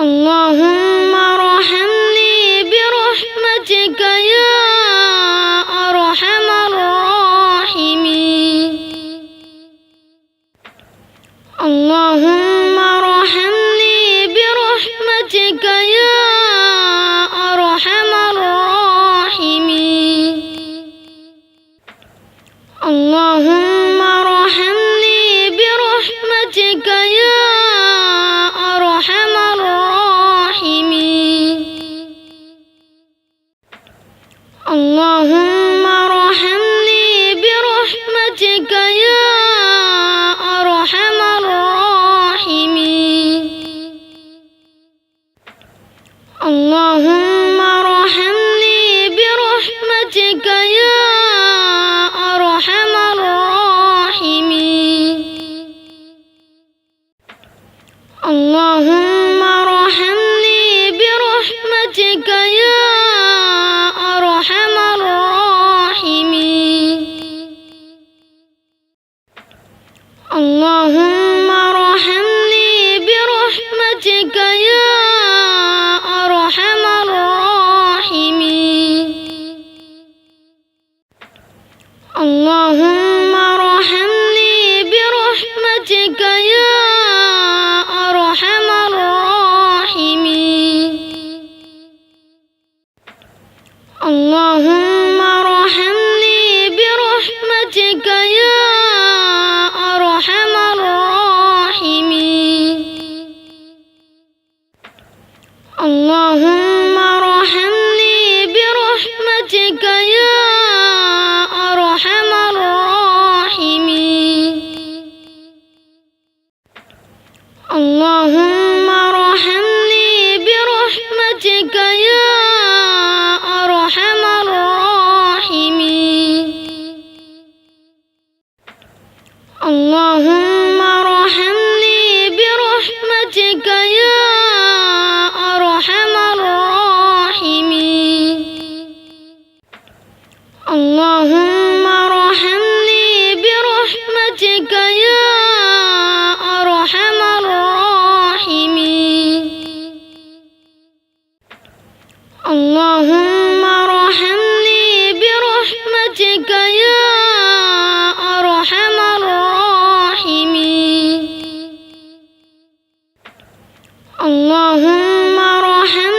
اللهم ارحمني برحمتك يا أرحم الراحمين. اللهم ارحمني برحمتك يا أرحم الراحمين. اللهم ارحمني برحمتك يا أرحم الراحمين. اللهم ارحمني برحمتك يا أرحم الراحمين. اللهم ارحمني برحمتك يا أرحم الراحمين. اللهم ارحمني برحمتك يا أرحم الراحمين. اللهم ارحمني برحمتك يا أرحم الراحمين. اللهم ارحمني برحمتك يا أرحم الراحمين. اللهم ارحمني برحمتك يا أرحم الراحمين. اللهم ارحمني برحمتك يا أرحم الراحمين. اللهم ارحمني برحمتك يا أرحم الراحمين. اللهم ارحمني برحمتك يا أرحم الراحمين. اللهم ارحمني برحمتك يا أرحم الراحمين. اللهم ارحمني برحمتك يا أرحم الراحمين. اللهم ارحمني